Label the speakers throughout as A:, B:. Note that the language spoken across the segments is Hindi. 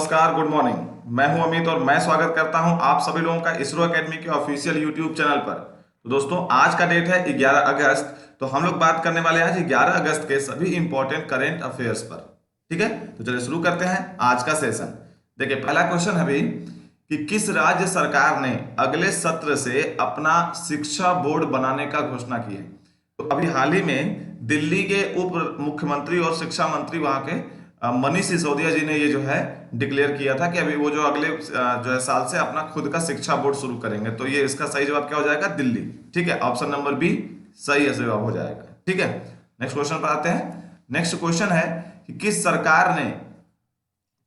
A: नमस्कार, गुड मॉर्निंग। मैं हूं अमित और मैं स्वागत करता हूं आप सभी लोगों का इसरो एकेडमी के ऑफिशियल यूट्यूब चैनल पर। तो दोस्तों, आज का डेट है 11 अगस्त। तो हम लोग बात करने वाले हैं आज 11 अगस्त के सभी इंपॉर्टेंट करंट अफेयर्स पर। ठीक है, तो चलिए शुरू करते हैं आज का सेशन। देखिए, पहला क्वेश्चन है अभी कि किस राज्य सरकार ने अगले सत्र से अपना शिक्षा बोर्ड बनाने का घोषणा की है। तो अभी हाल ही में दिल्ली के उप मुख्यमंत्री और शिक्षा मंत्री वहां के मनीष सिसोदिया जी ने ये जो है डिक्लेयर किया था कि अभी वो जो अगले जो है साल से अपना खुद का शिक्षा बोर्ड शुरू करेंगे। तो ये इसका सही जवाब क्या हो जाएगा? दिल्ली। ठीक है, ऑप्शन नंबर बी सही जवाब हो जाएगा। ठीक है, नेक्स्ट क्वेश्चन पर आते हैं। नेक्स्ट क्वेश्चन है कि किस सरकार ने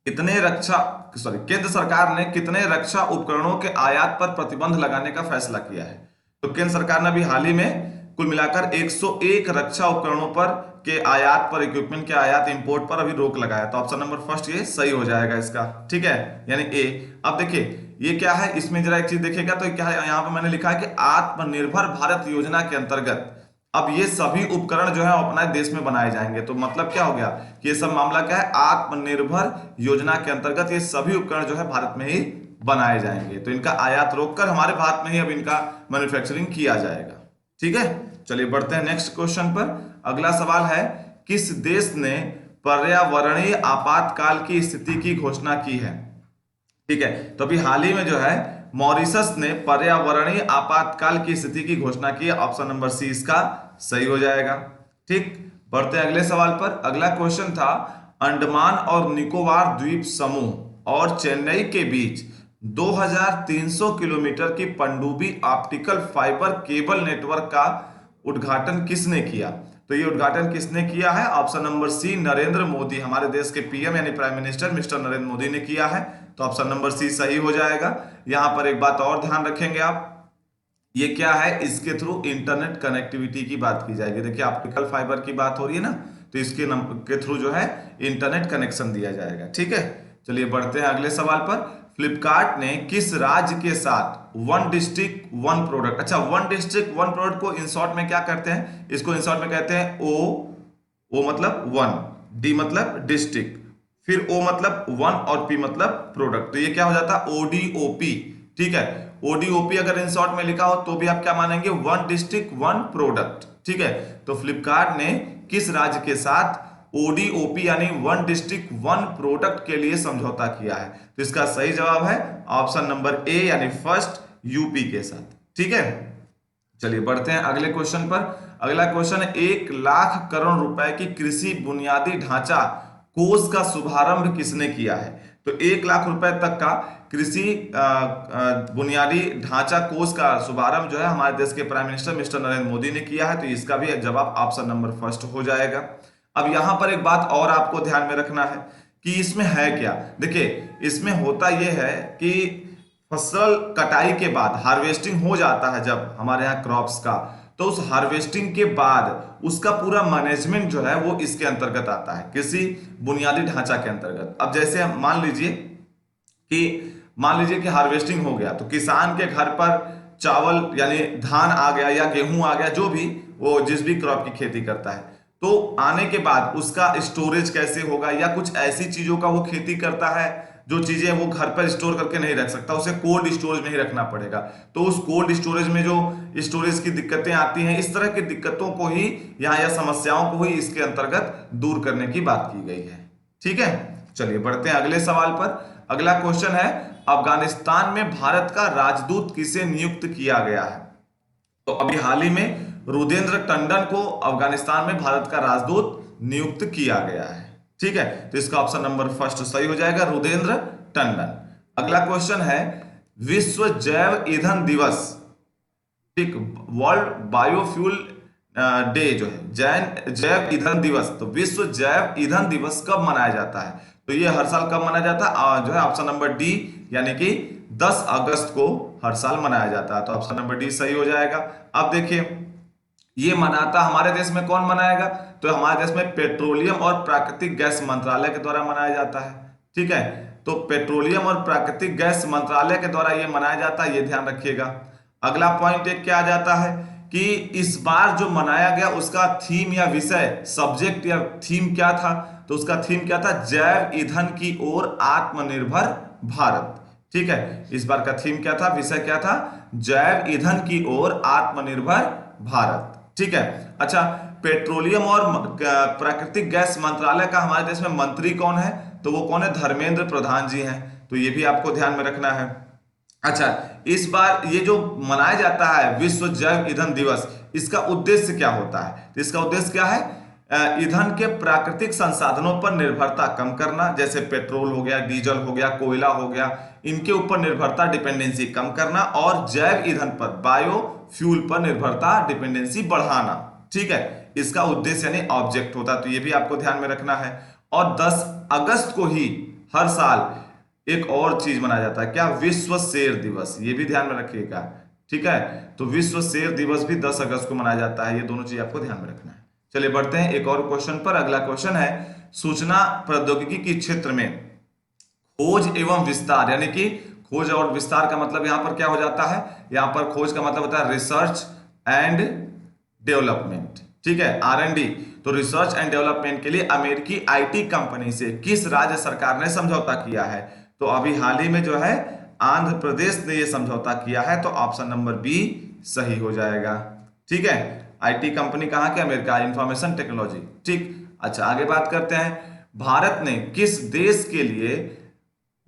A: केंद्र सरकार ने कितने रक्षा उपकरणों के आयात पर प्रतिबंध लगाने का फैसला किया है। तो केंद्र सरकार ने अभी हाल ही में कुल मिलाकर 101 रक्षा उपकरणों पर के आयात पर, इक्विपमेंट के आयात इंपोर्ट पर अभी रोक लगाया। तो ऑप्शन नंबर फर्स्ट ये सही हो जाएगा इसका। ठीक है, यानी ए। अब देखिए ये क्या है, इसमें जरा एक चीज देखिएगा तो क्या है, यहाँ पे मैंने लिखा है कि आत्मनिर्भर भारत योजना के अंतर्गत अब ये सभी उपकरण जो है अपने देश में बनाए जाएंगे। तो मतलब क्या हो गया कि ये सब मामला क्या है, आत्मनिर्भर योजना के अंतर्गत ये सभी उपकरण जो है भारत में ही बनाए जाएंगे। तो इनका आयात रोककर हमारे भारत में ही अब इनका मैन्युफैक्चरिंग किया जाएगा। ठीक है, चलिए बढ़ते हैं नेक्स्ट क्वेश्चन पर। अगला सवाल है, किस देश ने पर्यावरणीय आपातकाल की स्थिति की घोषणा की है। ठीक है, तो अभी हाल ही में जो है मॉरिशस ने पर्यावरणीय आपातकाल की स्थिति की घोषणा की है। ऑप्शन नंबर सी इसका सही हो जाएगा। ठीक, बढ़ते हैं अगले सवाल पर। अगला क्वेश्चन था, अंडमान और निकोबार द्वीप समूह और चेन्नई के बीच 2300 किलोमीटर की पनडुब्बी ऑप्टिकल फाइबर केबल नेटवर्क का उद्घाटन किसने किया। तो ये उद्घाटन किसने किया है? Option number C Narendra Modi, हमारे देश के पीएम यानी prime minister mister Narendra Modi ने किया है। तो ऑप्शन नंबर सी सही हो जाएगा। यहां पर एक बात और ध्यान रखेंगे आप, ये क्या है, इसके थ्रू इंटरनेट कनेक्टिविटी की बात की जाएगी। देखिए ऑप्टिकल फाइबर की बात हो रही है ना, तो इसके के थ्रू जो है इंटरनेट कनेक्शन दिया जाएगा। ठीक है, चलिए बढ़ते हैं अगले सवाल पर। फ्लिपकार्ट ने किस राज्य के साथ वन डिस्ट्रिक्ट वन प्रोडक्ट, अच्छा वन डिस्ट्रिक्ट वन प्रोडक्ट को इन शॉर्ट में क्या करते हैं, इसको इन शॉर्ट में कहते हैं ओ मतलब वन, डी मतलब डिस्ट्रिक्ट, फिर ओ मतलब वन और पी मतलब प्रोडक्ट। तो ये क्या हो जाता है? ओडीओपी। ठीक है, ओडीओपी अगर इन शॉर्ट में लिखा हो तो भी आप क्या मानेंगे? One district one product. ठीक है, तो फ्लिपकार्ट ने किस राज्य के साथ ओडीओपी यानी वन डिस्ट्रिक्ट वन प्रोडक्ट के लिए समझौता किया है। तो इसका सही जवाब है ऑप्शन नंबर ए यानी फर्स्ट, यूपी के साथ। ठीक है, चलिए बढ़ते हैं अगले क्वेश्चन पर। अगला क्वेश्चन है, 1 लाख करोड़ रुपए की कृषि बुनियादी ढांचा कोष का शुभारंभ किसने किया है। तो 1 लाख रुपए तक का कृषि बुनियादी ढांचा कोष का शुभारंभ जो है हमारे देश के prime minister mister Narendra Modi ने किया है। तो इसका भी जवाब ऑप्शन नंबर फर्स्ट हो जाएगा। अब यहां पर एक बात और आपको ध्यान में रखना है कि इसमें है क्या। देखिए इसमें होता यह है कि फसल कटाई के बाद हार्वेस्टिंग हो जाता है जब हमारे यहाँ क्रॉप्स का, तो उस हार्वेस्टिंग के बाद उसका पूरा मैनेजमेंट जो है वो इसके अंतर्गत आता है, कृषि बुनियादी ढांचा के अंतर्गत। अब जैसे मान लीजिए कि हार्वेस्टिंग हो गया, तो किसान के घर पर चावल यानी धान आ गया या गेहूं आ गया, जो भी वो जिस भी क्रॉप की खेती करता है, तो आने के बाद उसका स्टोरेज कैसे होगा या कुछ ऐसी चीजों का वो खेती करता है जो चीजें वो घर पर स्टोर करके नहीं रख सकता, उसे कोल्ड स्टोरेज में ही रखना पड़ेगा। तो उस कोल्ड स्टोरेज में जो स्टोरेज की दिक्कतें आती हैं, इस तरह की दिक्कतों को ही यहाँ या समस्याओं को ही इसके अंतर्गत दूर करने की बात की गई है। ठीक है, चलिए बढ़ते हैं अगले सवाल पर। अगला क्वेश्चन है, अफगानिस्तान में भारत का राजदूत किसे नियुक्त किया गया है। तो अभी हाल ही में रुदेंद्र टंडन को अफगानिस्तान में भारत का राजदूत नियुक्त किया गया है। ठीक है, तो इसका ऑप्शन नंबर फर्स्ट सही हो जाएगा, रुदेंद्र टंडन। अगला क्वेश्चन है, विश्व जैव ईंधन दिवस, ठीक, वर्ल्ड बायोफ्यूल डे जो है जैव ईंधन दिवस, तो विश्व जैव ईंधन दिवस कब मनाया जाता है। तो ये हर साल कब मनाया जाता है जो है ऑप्शन नंबर डी यानी कि 10 अगस्त को हर साल मनाया जाता है। तो ऑप्शन नंबर डी सही हो जाएगा। अब देखिए ये मनाता हमारे देश में कौन मनाएगा, तो हमारे देश में पेट्रोलियम और प्राकृतिक गैस मंत्रालय के द्वारा मनाया जाता है। ठीक है, तो पेट्रोलियम और प्राकृतिक गैस मंत्रालय के द्वारा ये मनाया जाता है, ये ध्यान रखिएगा। अगला पॉइंट एक क्या आ जाता है कि इस बार जो मनाया गया उसका थीम या विषय, सब्जेक्ट या थीम क्या था। तो उसका थीम क्या था? जैव ईंधन की ओर आत्मनिर्भर भारत। ठीक है, इस बार का थीम क्या था, विषय क्या था? जैव ईंधन की ओर आत्मनिर्भर भारत। ठीक है। अच्छा, पेट्रोलियम और प्राकृतिक गैस मंत्रालय का हमारे देश में मंत्री कौन है? तो वो कौन है? धर्मेंद्र प्रधान जी हैं। तो ये भी आपको ध्यान में रखना है। अच्छा, इस बार ये जो मनाया जाता है विश्व जैव ईंधन दिवस, इसका उद्देश्य क्या होता है? तो इसका उद्देश्य क्या है? ईंधन के प्राकृतिक संसाधनों पर निर्भरता कम करना, जैसे पेट्रोल हो गया, डीजल हो गया, कोयला हो गया, इनके ऊपर निर्भरता, डिपेंडेंसी कम करना, और जैव ईंधन पर, बायो फ्यूल पर निर्भरता, डिपेंडेंसी बढ़ाना। ठीक है, इसका उद्देश्य यानी ऑब्जेक्ट होता है। तो ये भी आपको ध्यान में रखना है। और 10 अगस्त को ही हर साल एक और चीज मनाया जाता है, क्या? विश्व शेर दिवस। ये भी ध्यान में रखिएगा। ठीक है, तो विश्व शेर दिवस भी 10 अगस्त को मनाया जाता है। ये दोनों चीज आपको ध्यान में रखना है। चलिए बढ़ते हैं एक और क्वेश्चन पर। अगला क्वेश्चन है, सूचना प्रौद्योगिकी के क्षेत्र में खोज एवं विस्तार, यानी कि खोज और विस्तार का मतलब यहां पर क्या हो जाता है? यहां पर खोज का मतलब होता है रिसर्च एंड डेवलपमेंट। ठीक है, R&D। तो रिसर्च एंड डेवलपमेंट के लिए अमेरिकी आईटी कंपनी से किस राज्य सरकार ने समझौता किया है? तो अभी हाल ही में जो है आंध्र प्रदेश ने यह समझौता किया है। तो ऑप्शन नंबर बी सही हो जाएगा। ठीक है, आईटी कंपनी कहां के? America, information technology. ठीक। अच्छा, आगे बात करते हैं, भारत ने किस देश के लिए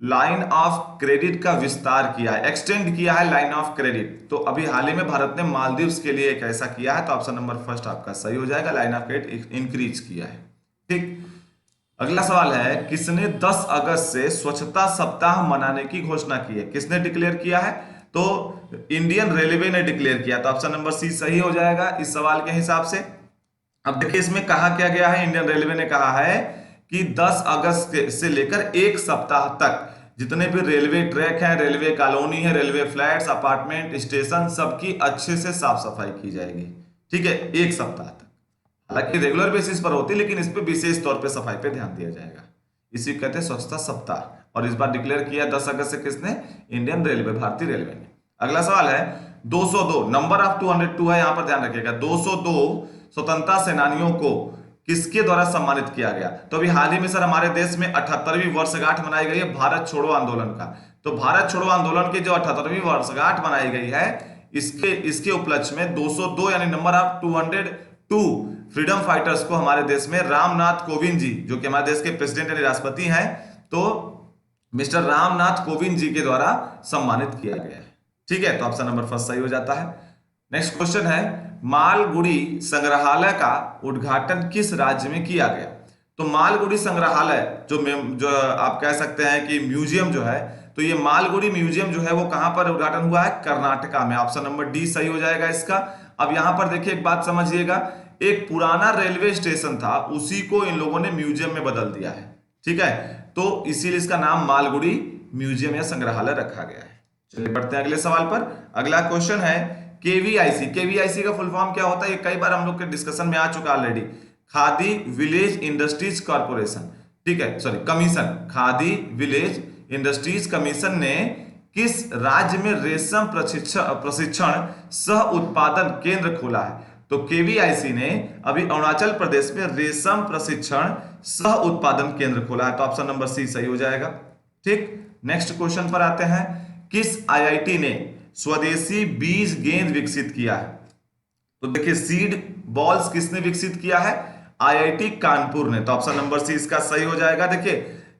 A: लाइन ऑफ क्रेडिट का विस्तार किया है, एक्सटेंड किया है लाइन ऑफ क्रेडिट? तो अभी हाल ही में भारत ने मालदीव्स के लिए एक ऐसा किया है। तो ऑप्शन नंबर फर्स्ट आपका सही हो जाएगा, लाइन ऑफ क्रेडिट इंक्रीज किया है। ठीक। अगला सवाल है, किसने 10 अगस्त से स्वच्छता सप्ताह मनाने की घोषणा की है? किसने डिक्लेयर किया है? तो इंडियन रेलवे ने डिक्लेयर किया। तो ऑप्शन नंबर सी सही हो जाएगा इस सवाल के हिसाब से। अब देखिए इसमें कहा क्या गया है, इंडियन रेलवे ने कहा है कि 10 अगस्त से लेकर एक सप्ताह तक जितने भी रेलवे ट्रैक हैं, रेलवे कॉलोनी है, रेलवे फ्लैट्स, अपार्टमेंट, स्टेशन, सबकी अच्छे से साफ सफाई की जाएगी। ठीक है, एक सप्ताह तक। हालांकि रेगुलर बेसिस पर होती है, लेकिन इस पे विशेष तौर पे सफाई पे ध्यान दिया जाएगा। इसी कहते हैं स्वच्छता सप्ताह। और इस बार डिक्लेयर किया 10 अगस्त से किसने? इंडियन रेलवे, भारतीय रेलवे ने। अगला सवाल है 202, नंबर ऑफ 202 है, यहां पर ध्यान रखिएगा। 202 स्वतंत्रता सेनानियों को किसके द्वारा सम्मानित किया गया? तो अभी हाल ही में सर हमारे देश में 78वीं वर्षगांठ मनाई गई है भारत छोड़ो आंदोलन का। तो भारत छोड़ो आंदोलन की जो 78वीं वर्षगांठ मनाई गई है, इसके उपलक्ष्य में 202 यानी नंबर ऑफ 202 फ्रीडम फाइटर्स को हमारे देश में रामनाथ कोविंद जी, जो कि हमारे देश के प्रेसिडेंट यानी राष्ट्रपति हैं, तो मिस्टर रामनाथ कोविंद जी के द्वारा सम्मानित किया गया है। ठीक है, तो ऑप्शन नंबर फर्स्ट सही हो जाता है। नेक्स्ट क्वेश्चन है, मालगुडी संग्रहालय का उद्घाटन किस राज्य में किया गया? तो मालगुडी संग्रहालय जो आप कह सकते हैं कि म्यूजियम जो है, तो ये मालगुडी म्यूजियम जो है वो कहां पर उद्घाटन हुआ है? कर्नाटका में। ऑप्शन नंबर डी सही हो जाएगा इसका। अब यहां पर देखिए एक बात समझिएगा, एक पुराना रेलवे स्टेशन था, उसी को इन लोगों ने म्यूजियम में बदल दिया है। ठीक है, तो इसीलिए इसका नाम मालगुडी म्यूजियम या संग्रहालय रखा गया है। चलिए बढ़ते हैं अगले सवाल पर। अगला क्वेश्चन है केवीआईसी। केवीआईसी का फुल फॉर्म क्या होता है? ये कई बार हम लोग के डिस्कशन में आ चुका already. Khadi village industries corporation. ठीक है, sorry commission. Khadi village industries commission ने किस राज्य में रेशम प्रशिक्षण सह उत्पादन केंद्र खोला है? तो केवीआईसी ने अभी अरुणाचल प्रदेश में रेशम प्रशिक्षण सह उत्पादन केंद्र खोला है। तो ऑप्शन नंबर सी सही हो जाएगा। ठीक। नेक्स्ट क्वेश्चन पर आते हैं, किस आईआईटी ने स्वदेशी बीज गेंद विकसित किया है? तो देखिए सीड बॉल्स किसने विकसित किया है? आईआईटी कानपुर ने। तो ऑप्शन नंबर सी इसका सही हो जाएगा। देखिए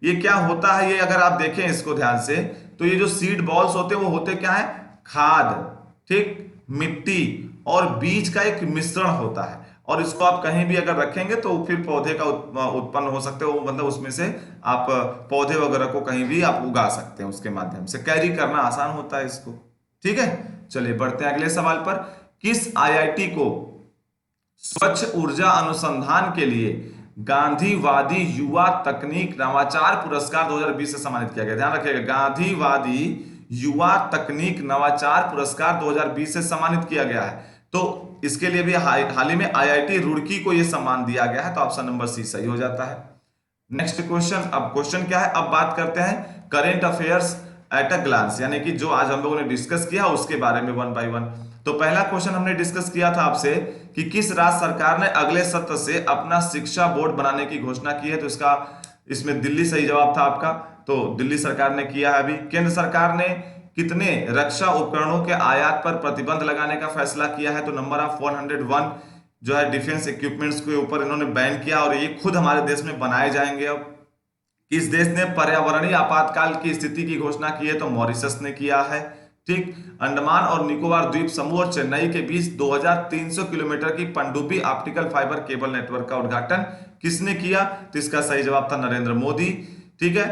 A: ये क्या होता है, ये अगर आप देखें इसको ध्यान से, तो ये जो सीड बॉल्स होते हैं वो होते क्या है? खाद, ठीक, मिट्टी और बीज का एक मिश्रण होता है। और इसको आप कहीं भी अगर रखेंगे तो फिर पौधे का उत्पन्न हो सकते हो, मतलब उसमें से आप पौधे वगैरह को कहीं भी आप उगा सकते हैं, उसके माध्यम से कैरी करना आसान होता है इसको। ठीक है, चलिए बढ़ते हैं अगले सवाल पर। किस आईआईटी को स्वच्छ ऊर्जा अनुसंधान के लिए गांधीवादी युवा तकनीक नवाचार पुरस्कार 2020 से सम्मानित किया गया? ध्यान रखिएगा, गांधीवादी युवा तकनीक नवाचार पुरस्कार 2020 से सम्मानित किया गया है। तो इसके लिए भी हाल ही में आईआईटी रुड़की को यह सम्मान दिया गया है। तो ऑप्शन नंबर सी सही हो जाता है। नेक्स्ट क्वेश्चन, अब क्वेश्चन क्या है? अब बात करते हैं current affairs at a glance, यानी कि जो आज हम लोगों ने डिस्कस किया उसके बारे में वन बाय वन। तो पहला क्वेश्चन हमने डिस्कस किया था आपसे कि किस राज्य सरकार ने अगले सत्र से अपना शिक्षा बोर्ड बनाने की घोषणा की है, तो इसका इसमें दिल्ली सही जवाब था आपका। तो दिल्ली सरकार ने किया है। अभी केंद्र सरकार ने कितने रक्षा उपकरणों के आयात पर प्रतिबंध लगाने का फैसला किया है, तो नंबर ऑफ 101 जो है डिफेंस इक्विपमेंट्स के ऊपर इन्होंने बैन किया और ये खुद हमारे देश में बनाए जाएंगे। अब किस देश ने पर्यावरणीय आपातकाल की स्थिति की घोषणा की है, तो मॉरिशस ने किया है। ठीक, अंडमान और निकोबार द्वीप समूह और चेन्नई के बीच 2300 किलोमीटर की पनडुब्बी ऑप्टिकल फाइबर केबल नेटवर्क का उद्घाटन किसने किया, तो इसका सही जवाब था नरेंद्र मोदी। ठीक है,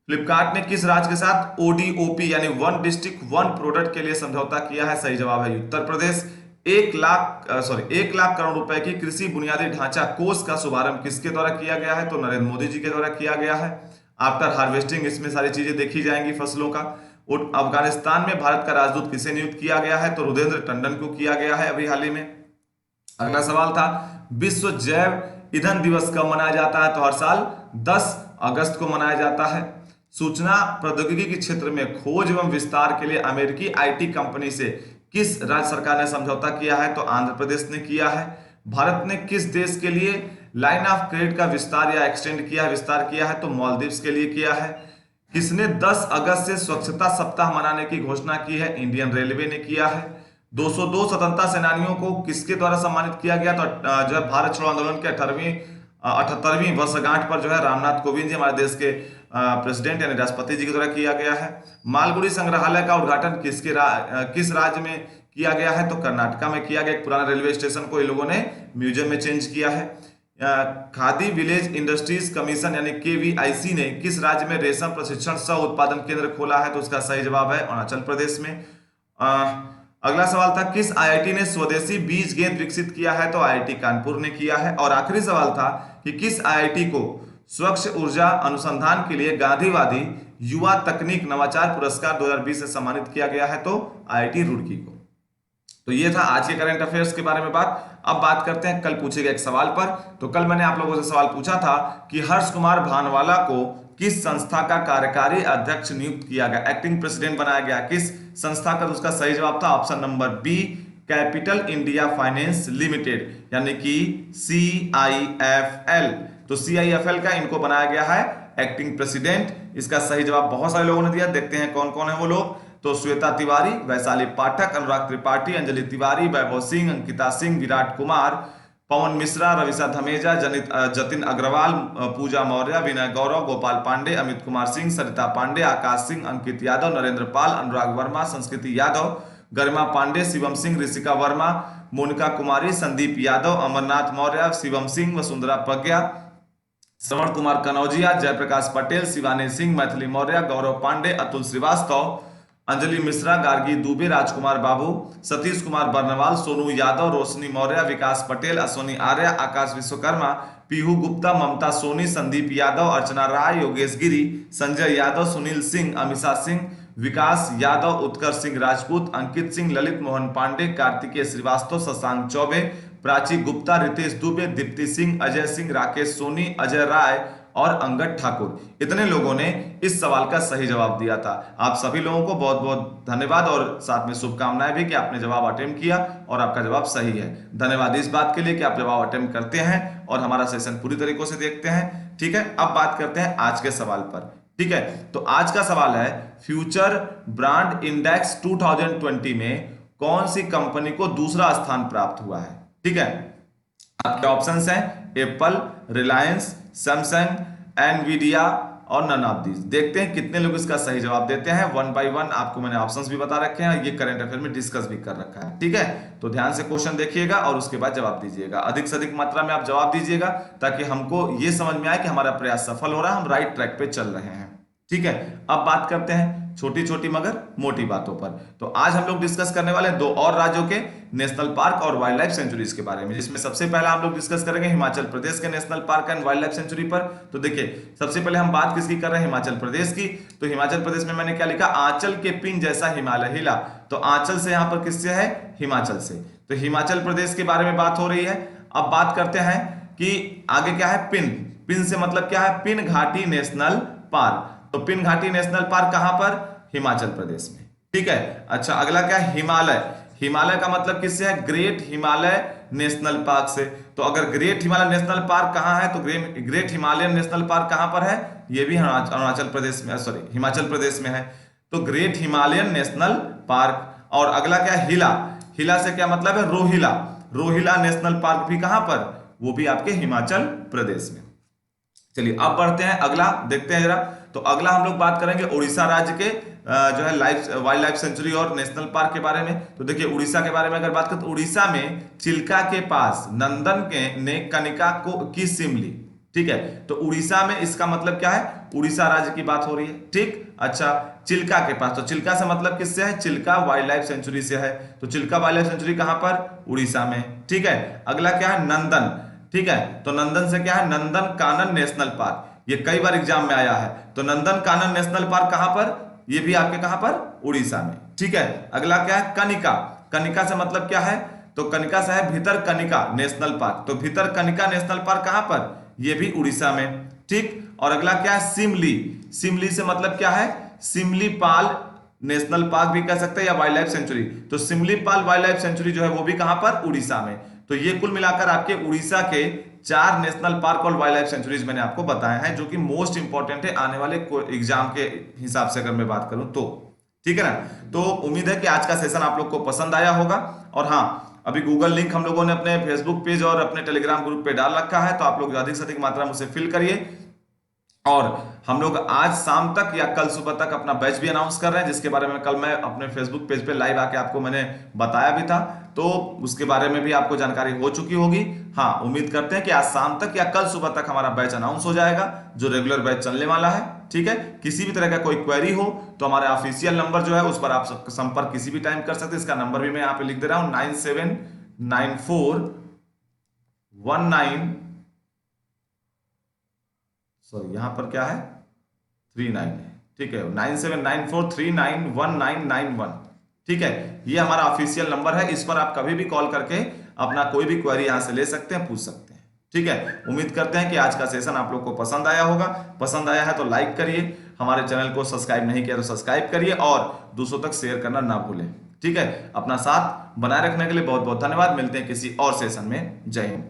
A: फ्लिपकार्ट ने किस राज्य के साथ ओडीओपी यानी वन डिस्ट्रिक्ट वन प्रोडक्ट के लिए समझौता किया है, सही जवाब है उत्तर प्रदेश। 1 लाख करोड़ रुपए की कृषि बुनियादी ढांचा कोष का शुभारंभ किसके द्वारा किया गया है, तो नरेंद्र मोदी जी के द्वारा किया गया है। आफ्टर हार्वेस्टिंग इसमें सारी चीजें देखी जाएंगी फसलों का। अफगानिस्तान में भारत का राजदूत किसे नियुक्त किया गया है, तो रुदेंद्र टंडन को किया गया है अभी हाल ही में। अगला सवाल था विश्व जैव ईंधन दिवस कब मनाया जाता है, तो हर साल 10 अगस्त को मनाया जाता है। सूचना प्रौद्योगिकी के क्षेत्र में खोज एवं विस्तार के लिए अमेरिकी आईटी कंपनी से किस राज्य सरकार ने समझौता किया है, तो आंध्र प्रदेश ने किया है। भारत ने किस देश के लिए लाइन ऑफ क्रेडिट का विस्तार या एक्सटेंड किया है, विस्तार किया है, तो मालदीव्स के लिए किया है। किसने 10 अगस्त से स्वच्छता सप्ताह मनाने की घोषणा की है, इंडियन रेलवे ने किया है। 202 स्वतंत्रता सेनानियों को किसके द्वारा सम्मानित किया गया, तो जो है भारत छोड़ो आंदोलन के 78वीं वर्षगांठ पर जो है रामनाथ कोविंद जी हमारे देश के प्रेसिडेंट यानी राष्ट्रपति जी के द्वारा किया गया है। मालगुडी संग्रहालय का उद्घाटन किस राज्य में किया गया है, तो कर्नाटका में किया गया। एक पुराना रेलवे स्टेशन को इन लोगों ने म्यूजियम में चेंज किया है। खादी विलेज इंडस्ट्रीज कमीशन यानी केवीआईसी ने किस राज्य में रेशम प्रशिक्षण सह उत्पादन केंद्र खोला है, तो उसका सही जवाब है अरुणाचल प्रदेश में। अगला सवाल था किस आईआईटी ने स्वदेशी बीज गेंद विकसित किया है, तो आईआईटी कानपुर ने किया है। और आखिरी सवाल था कि किस आईआईटी को स्वच्छ ऊर्जा अनुसंधान के लिए गांधीवादी युवा तकनीक नवाचार पुरस्कार 2020 से सम्मानित किया गया है, तो आईआईटी रुड़की को। तो ये था आज के करंट अफेयर्स के बारे में बात। अब बात करते हैं कल पूछे गए एक सवाल पर। तो कल मैंने आप लोगों से सवाल पूछा था कि हर्ष कुमार भानवाला को किस संस्था का कार्यकारी अध्यक्ष नियुक्त किया गया, एक्टिंग प्रेसिडेंट बनाया गया, किस संस्था का, तो उसका सही जवाब था option number B capital India finance limited यानी कि CIFL। तो CIFL का इनको बनाया गया है एक्टिंग प्रेसिडेंट। इसका सही जवाब बहुत सारे लोगों ने दिया, देखते हैं कौन कौन है वो लोग। तो श्वेता तिवारी, वैशाली पाठक, अनुराग त्रिपाठी, अंजलि तिवारी, वैभव सिंह, अंकिता सिंह, विराट कुमार, पवन मिश्रा, रविशा धमेजा, जतिन अग्रवाल, पूजा मौर्य, विनय गौरव, गोपाल पांडे, अमित कुमार सिंह, सरिता पांडे, आकाश सिंह, अंकित यादव, नरेंद्र पाल, अनुराग वर्मा, संस्कृति यादव, गरिमा पांडे, शिवम सिंह, ऋषिका वर्मा, मोनिका कुमारी, संदीप यादव, अमरनाथ मौर्य, शिवम सिंह, वसुंधरा प्रज्ञा, श्रवण कुमार कनौजिया, जयप्रकाश पटेल, शिवानी सिंह, मैथिली मौर्य, गौरव पांडे, अतुल श्रीवास्तव, अंजलि मिश्रा, गार्गी दुबे, राजकुमार बाबू, सतीश कुमार बर्नवाल, सोनू यादव, रोशनी मौर्य, विकास पटेल, अश्वनी आर्य, आकाश विश्वकर्मा, पीहू गुप्ता, ममता सोनी, संदीप यादव, अर्चना राय, योगेश गिरी, संजय यादव, सुनील सिंह, अमिषा सिंह, विकास यादव, उत्कर्ष सिंह राजपूत, अंकित सिंह, ललित मोहन पांडे, कार्तिकेय श्रीवास्तव, शशांक चौबे, प्राची गुप्ता, रितेश दुबे, दीप्ति सिंह, अजय सिंह, राकेश सोनी, अजय राय और अंगद ठाकुर, इतने लोगों ने इस सवाल का सही जवाब दिया था। आप सभी लोगों को बहुत बहुत धन्यवाद और साथ में शुभकामनाएं भी कि आपने जवाब अटेम्प्ट किया और आपका जवाब सही है। धन्यवाद इस बात के लिए कि आप जवाब अटेम्प्ट करते हैं और हमारा सेशन पूरी तरीकों से देखते हैं। ठीक है, अब बात करते हैं आज के सवाल पर। ठीक है, तो आज का सवाल है फ्यूचर ब्रांड इंडेक्स 2020 में कौन सी कंपनी को दूसरा स्थान प्राप्त हुआ है। ठीक है, आपके ऑप्शंस हैं एप्पल, रिलायंस, सैमसंग, एनवीडिया और नन ऑफ दीज। देखते हैं कितने लोग इसका सही जवाब देते हैं। वन बाय वन आपको मैंने ऑप्शंस भी बता रखे हैं, ये करंट अफेयर में डिस्कस भी कर रखा है। ठीक है, तो ध्यान से क्वेश्चन देखिएगा और उसके बाद जवाब दीजिएगा। अधिक से अधिक मात्रा में आप जवाब दीजिएगा ताकि हमको ये समझ में आए कि हमारा प्रयास सफल हो रहा है, हम राइट ट्रैक पे चल रहे हैं। ठीक है, अब बात करते हैं छोटी छोटी मगर मोटी बातों पर। तो आज हम लोग डिस्कस करने वाले हैं दो और राज्यों के नेशनल पार्क और वाइल्ड लाइफ सेंचुरीज के बारे में, जिसमें सबसे पहले हम लोग डिस्कस करेंगे हिमाचल प्रदेश के national park and wild life sanctuary पर। तो देखिए, सबसे पहले हम बात किसकी कर रहे हैं, हिमाचल प्रदेश की। तो हिमाचल प्रदेश में मैंने क्या लिखा, आंचल के पिन जैसा हिमालय हिला। तो आंचल से यहां पर किससे है, हिमाचल से। तो हिमाचल प्रदेश के बारे में बात हो रही है। अब बात करते हैं कि आगे क्या है, पिन। पिन से मतलब क्या है, पिन घाटी नेशनल पार्क। तो पिन घाटी नेशनल पार्क कहां पर, हिमाचल प्रदेश में। ठीक है, अच्छा अगला क्या है, हिमालय। हिमालय का मतलब किससे है? ग्रेट हिमालय नेशनल पार्क से। तो अगर ग्रेट हिमालय नेशनल पार्क कहाँ है, तो ग्रेट हिमालयन नेशनल पार्क कहाँ पर है? ये भी अरुणाचल प्रदेश में, सॉरी हिमाचल प्रदेश में है। तो ग्रेट हिमालयन नेशनल पार्क। और अगला क्या है? हिला। हिला से क्या मतलब है? रोहिला। रोहिला नेशनल पार्क भी कहां पर? वो भी आपके हिमाचल प्रदेश में। चलिए अब बढ़ते हैं, अगला देखते हैं जरा। तो अगला हम लोग बात करेंगे उड़ीसा राज्य के जो है वाइल्ड लाइफ सेंचुरी और नेशनल पार्क के बारे में। तो देखिए उड़ीसा के बारे में अगर बात करें तो उड़ीसा में चिल्का के पास नंदन के ने कनिका को की सिमली, ठीक है। तो उड़ीसा में इसका मतलब क्या है? उड़ीसा राज्य की बात हो रही है, ठीक। अच्छा, चिल्का के पास, तो चिल्का से मतलब किससे है? चिल्का वाइल्ड लाइफ सेंचुरी से है। तो चिल्का वाइल्ड लाइफ सेंचुरी कहां पर? उड़ीसा में, ठीक है। अगला क्या है? नंदन, ठीक है। तो नंदन से क्या है? Nandan Kanan national park. ये कई बार एग्जाम में आया है। तो नंदन कानन नेशनल पार्क कहां पर? ये भी आपके कहां पर? उड़ीसा में, ठीक है। अगला क्या है? कनिका। कनिका से मतलब क्या है? तो कनिका से है भीतर कनिका नेशनल पार्क। तो भीतर कनिका नेशनल पार्क कहां पर? ये भी उड़ीसा में, ठीक। और अगला क्या है? सिमली। सिमली से मतलब क्या है? सिमलीपाल नेशनल पार्क भी कह सकते हैं या वाइल्ड लाइफ सेंचुरी। तो सिमलीपाल वाइल्ड लाइफ सेंचुरी जो है वो भी कहां पर? उड़ीसा में। तो ये कुल मिलाकर आपके उड़ीसा के 4 नेशनल पार्क और वाइल्ड लाइफ सेंचुरीज मैंने आपको बताए हैं, जो कि मोस्ट इंपॉर्टेंट है आने वाले एग्जाम के हिसाब से अगर मैं बात करूं तो, ठीक है ना। तो उम्मीद है कि आज का सेशन आप लोग को पसंद आया होगा। और हाँ, अभी गूगल लिंक हम लोगों ने अपने फेसबुक पेज और अपने टेलीग्राम ग्रुप पे डाल रखा है, तो आप लोग अधिक से अधिक मात्रा में उसे फिल करिए। और हम लोग आज शाम तक या कल सुबह तक अपना बैच भी अनाउंस कर रहे हैं, जिसके बारे में कल मैं अपने फेसबुक पेज पे लाइव आके आपको मैंने बताया भी था। तो उसके बारे में भी आपको जानकारी हो चुकी होगी। हाँ, उम्मीद करते हैं कि आज शाम तक या कल सुबह तक हमारा बैच अनाउंस हो जाएगा, जो रेगुलर बैच चलने वाला है, ठीक है। किसी भी तरह का कोई क्वेरी हो तो हमारे ऑफिशियल नंबर जो है उस पर आप संपर्क किसी भी टाइम कर सकते हैं। इसका नंबर भी मैं यहाँ पे लिख दे रहा हूँ, 979419, सॉरी यहाँ पर क्या है? 39 है, ठीक है। 9794391991, ठीक है। ये हमारा ऑफिशियल नंबर है। इस पर आप कभी भी कॉल करके अपना कोई भी क्वेरी यहां से ले सकते हैं, पूछ सकते हैं, ठीक है। उम्मीद करते हैं कि आज का सेशन आप लोग को पसंद आया होगा। पसंद आया है तो लाइक करिए, हमारे चैनल को सब्सक्राइब नहीं किया तो सब्सक्राइब करिए और दूसरों तक शेयर करना ना भूलें, ठीक है। अपना साथ बनाए रखने के लिए बहुत बहुत धन्यवाद। मिलते हैं किसी और सेशन में। जय हिंद।